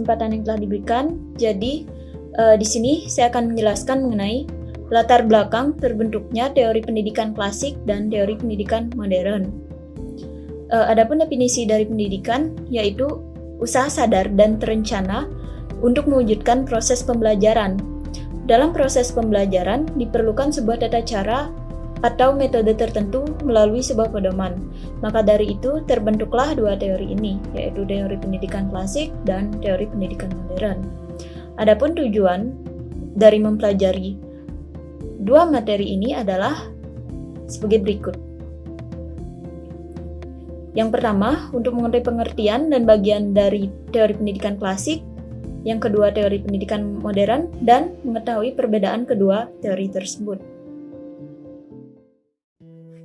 kesempatan yang telah diberikan. Jadi, di sini saya akan menjelaskan mengenai latar belakang terbentuknya teori pendidikan klasik dan teori pendidikan modern. Adapun definisi dari pendidikan yaitu usaha sadar dan terencana untuk mewujudkan proses pembelajaran. Dalam proses pembelajaran diperlukan sebuah tata cara atau metode tertentu melalui sebuah pedoman. Maka dari itu terbentuklah dua teori ini, yaitu teori pendidikan klasik dan teori pendidikan modern. Adapun tujuan dari mempelajari dua materi ini adalah sebagai berikut. Yang pertama, untuk mengetahui pengertian dan bagian dari teori pendidikan klasik. Yang kedua, teori pendidikan modern, dan mengetahui perbedaan kedua teori tersebut.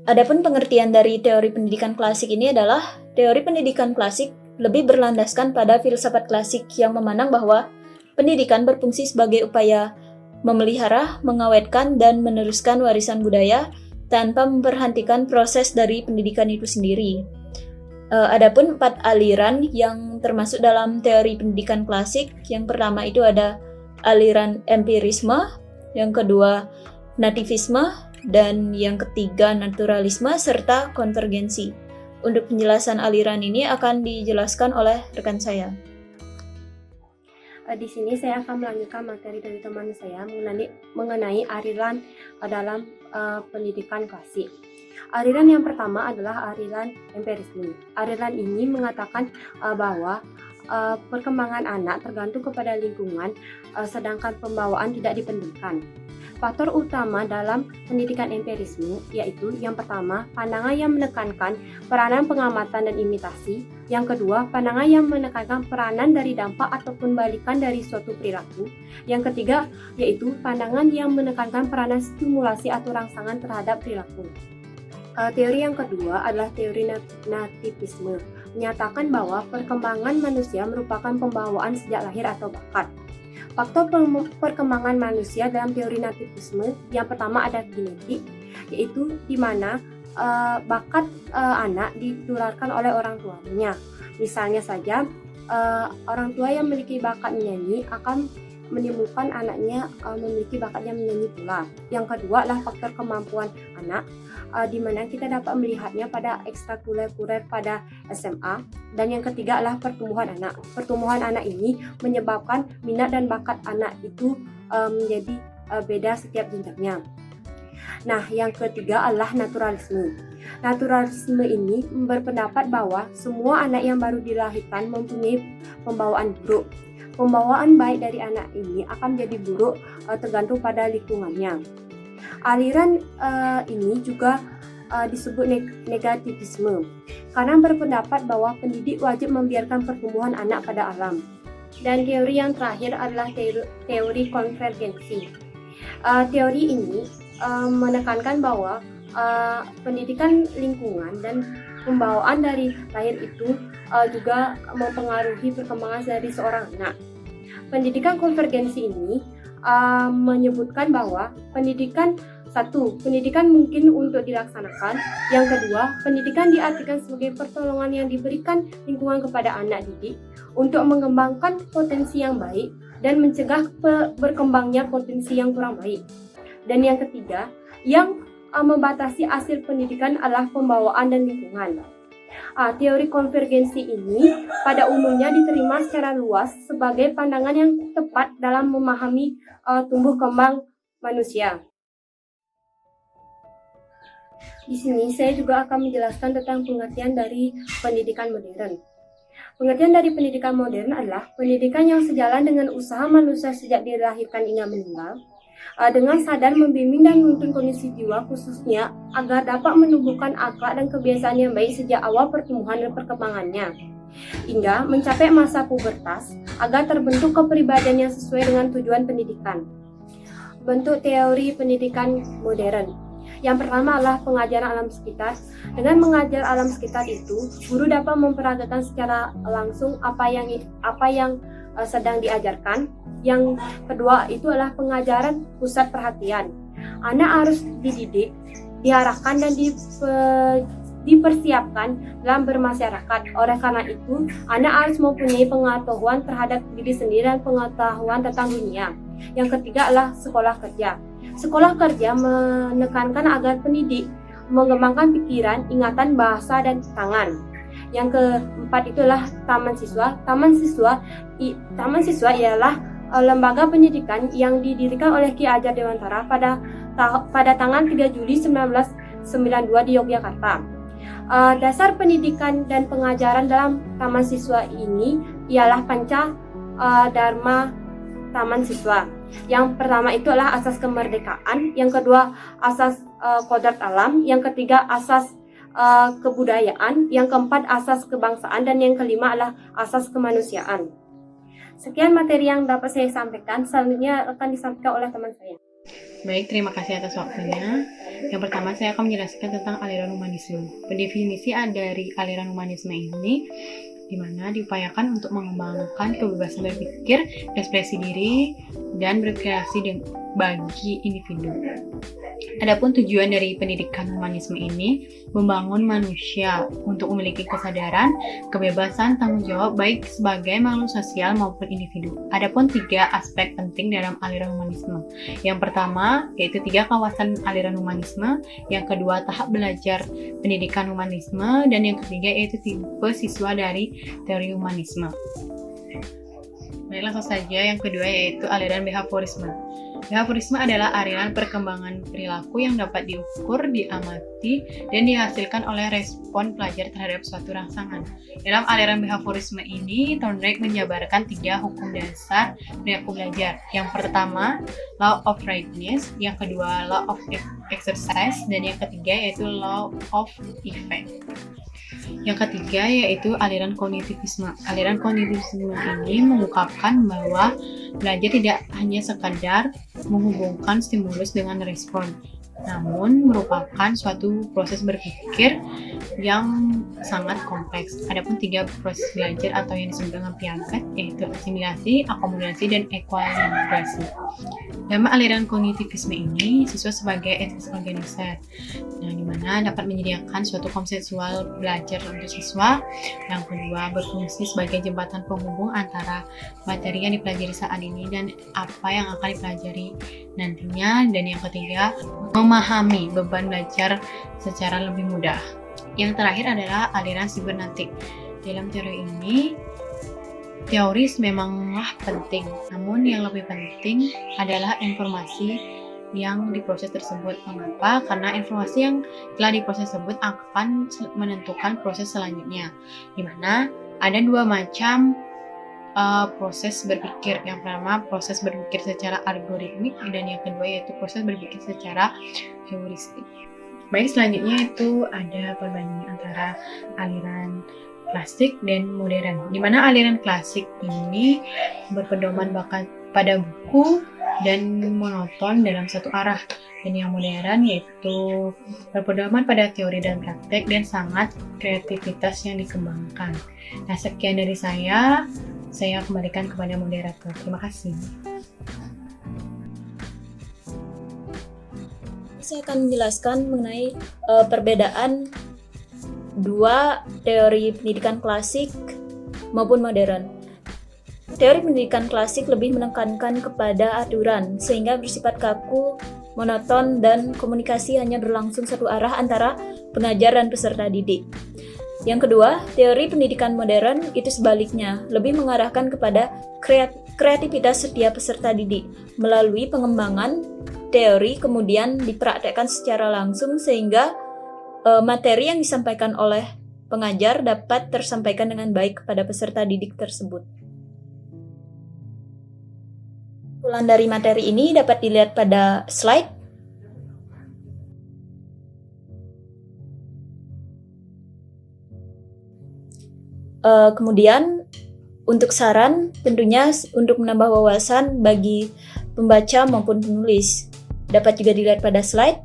Adapun pengertian dari teori pendidikan klasik ini adalah teori pendidikan klasik lebih berlandaskan pada filsafat klasik yang memandang bahwa pendidikan berfungsi sebagai upaya memelihara, mengawetkan, dan meneruskan warisan budaya tanpa memperhatikan proses dari pendidikan itu sendiri. Adapun 4 aliran yang termasuk dalam teori pendidikan klasik, yang pertama itu ada aliran empirisme, yang kedua nativisme, dan yang ketiga naturalisme serta konvergensi. Untuk penjelasan aliran ini akan dijelaskan oleh rekan saya. Di sini saya akan melanjutkan materi dari teman saya mengenai aliran dalam pendidikan klasik. Aliran yang pertama adalah aliran empirisme. Aliran ini mengatakan bahwa perkembangan anak tergantung kepada lingkungan, sedangkan pembawaan tidak dipentingkan. Faktor utama dalam pendidikan empirisme yaitu yang pertama, pandangan yang menekankan peranan pengamatan dan imitasi. Yang kedua, pandangan yang menekankan peranan dari dampak ataupun balikan dari suatu perilaku. Yang ketiga, yaitu pandangan yang menekankan peranan stimulasi atau rangsangan terhadap perilaku. Teori yang kedua adalah teori nativisme, menyatakan bahwa perkembangan manusia merupakan pembawaan sejak lahir atau bakat. Faktor perkembangan manusia dalam teori nativisme yang pertama ada genetik, yaitu di mana bakat anak ditularkan oleh orang tuanya. Misalnya saja, orang tua yang memiliki bakat menyanyi akan menimbulkan anaknya memiliki bakatnya menyanyi pula. Yang kedua adalah faktor kemampuan anak, di mana kita dapat melihatnya pada ekstrakurikuler pada SMA. Dan yang ketiga adalah pertumbuhan anak. Pertumbuhan anak ini menyebabkan minat dan bakat anak itu menjadi beda setiap jenjangnya. Nah, yang ketiga adalah naturalisme. Naturalisme ini berpendapat bahwa semua anak yang baru dilahirkan mempunyai pembawaan buruk. Pembawaan baik dari anak ini akan menjadi buruk tergantung pada lingkungannya. Aliran ini juga disebut negativisme karena berpendapat bahwa pendidik wajib membiarkan pertumbuhan anak pada alam. Dan teori yang terakhir adalah teori konvergensi. Teori ini menekankan bahwa pendidikan lingkungan dan pembawaan dari lahir itu juga mempengaruhi perkembangan dari seorang anak. Pendidikan konvergensi ini menyebutkan bahwa pendidikan mungkin untuk dilaksanakan. Yang kedua, pendidikan diartikan sebagai pertolongan yang diberikan lingkungan kepada anak didik untuk mengembangkan potensi yang baik dan mencegah berkembangnya potensi yang kurang baik. Dan yang ketiga, yang membatasi hasil pendidikan adalah pembawaan dan lingkungan. Teori konvergensi ini pada umumnya diterima secara luas sebagai pandangan yang tepat dalam memahami tumbuh kembang manusia. Di sini saya juga akan menjelaskan tentang pengertian dari pendidikan modern. Pengertian dari pendidikan modern adalah pendidikan yang sejalan dengan usaha manusia sejak dilahirkan hingga meninggal, dengan sadar membimbing dan menuntun kondisi jiwa khususnya agar dapat menumbuhkan akhlak dan kebiasaan yang baik sejak awal pertumbuhan dan perkembangannya, hingga mencapai masa pubertas agar terbentuk kepribadian yang sesuai dengan tujuan pendidikan. Bentuk teori pendidikan modern. Yang pertama adalah pengajaran alam sekitar. Dengan mengajar alam sekitar itu, guru dapat memperagakan secara langsung apa yang sedang diajarkan. Yang kedua itu adalah pengajaran pusat perhatian. Anak harus dididik, diarahkan dan dipersiapkan dalam bermasyarakat. Oleh karena itu, Anda harus mempunyai pengetahuan terhadap diri sendiri dan pengetahuan tentang dunia. Yang ketiga adalah sekolah kerja. Sekolah kerja menekankan agar pendidik mengembangkan pikiran, ingatan, bahasa, dan tangan. Yang keempat itulah taman siswa. Taman siswa ialah lembaga pendidikan yang didirikan oleh Ki Hajar Dewantara pada tanggal 3 Juli 1992 di Yogyakarta. Dasar pendidikan dan pengajaran dalam taman siswa ini ialah panca dharma taman siswa. Yang pertama itu adalah asas kemerdekaan, yang kedua asas kodrat alam, yang ketiga asas kebudayaan, yang keempat asas kebangsaan, dan yang kelima adalah asas kemanusiaan. Sekian materi yang dapat saya sampaikan, selanjutnya akan disampaikan oleh teman saya. Baik, terima kasih atas waktunya. Yang pertama saya akan menjelaskan tentang aliran humanisme. Pendefinisi dari aliran humanisme ini di mana diupayakan untuk mengembangkan kebebasan berpikir, ekspresi diri, dan berkreasi bagi individu. Adapun tujuan dari pendidikan humanisme ini membangun manusia untuk memiliki kesadaran, kebebasan, tanggung jawab baik sebagai makhluk sosial maupun individu. Adapun 3 aspek penting dalam aliran humanisme. Yang pertama yaitu 3 kawasan aliran humanisme, yang kedua tahap belajar pendidikan humanisme, dan yang ketiga yaitu tipe siswa dari teori humanisme. Baik, langsung saja yang kedua yaitu aliran behaviorisme. Behaviorisme adalah aliran perkembangan perilaku yang dapat diukur, diamati, dan dihasilkan oleh respon pelajar terhadap suatu rangsangan. Dalam aliran behaviorisme ini, Thorndike menjabarkan 3 hukum dasar perilaku belajar. Yang pertama, law of rightness, yang kedua, law of exercise, dan yang ketiga yaitu law of effect. Yang ketiga yaitu aliran kognitivisme. Aliran kognitivisme ini mengungkapkan bahwa belajar tidak hanya sekadar menghubungkan stimulus dengan respon, namun merupakan suatu proses berpikir yang sangat kompleks. Adapun 3 proses belajar atau yang disebut dengan piaget yaitu asimilasi, akomodasi, dan ekualibrasi. Dalam aliran kognitivisme ini, siswa sebagai entitas organizer, di mana dapat menyediakan suatu konseptual belajar untuk siswa. Yang kedua, berfungsi sebagai jembatan penghubung antara materi yang dipelajari saat ini dan apa yang akan dipelajari nantinya. Dan yang ketiga, memahami beban belajar secara lebih mudah. Yang terakhir adalah aliran sibernetik. Dalam teori ini, teoris memanglah penting, namun yang lebih penting adalah informasi yang diproses tersebut. Mengapa? Karena informasi yang telah diproses tersebut akan menentukan proses selanjutnya, di mana ada 2 macam proses berpikir. Yang pertama, proses berpikir secara algoritmik, dan yang kedua yaitu proses berpikir secara heuristik. Baik, selanjutnya itu ada perbandingan antara aliran klasik dan modern, di mana aliran klasik ini berpedoman pada buku dan monoton dalam satu arah, dan yang modern yaitu berpedoman pada teori dan praktek dan sangat kreativitas yang dikembangkan. Nah, sekian dari saya kembalikan kepada moderator. Terima kasih. Saya akan menjelaskan mengenai perbedaan 2 teori pendidikan klasik maupun modern. Teori pendidikan klasik lebih menekankan kepada aturan, sehingga bersifat kaku, monoton, dan komunikasi hanya berlangsung satu arah antara pengajar dan peserta didik. Yang kedua, teori pendidikan modern itu sebaliknya, lebih mengarahkan kepada kreativitas setiap peserta didik melalui pengembangan teori kemudian dipraktekkan secara langsung sehingga materi yang disampaikan oleh pengajar dapat tersampaikan dengan baik kepada peserta didik tersebut. Kumpulan dari materi ini dapat dilihat pada slide. Kemudian untuk saran tentunya untuk menambah wawasan bagi pembaca maupun penulis dapat juga dilihat pada slide,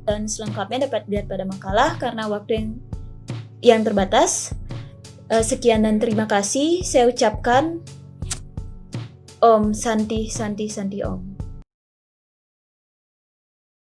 dan selengkapnya dapat dilihat pada makalah karena waktu yang terbatas. Sekian dan terima kasih. Saya ucapkan Om Santi Santi Santi Om.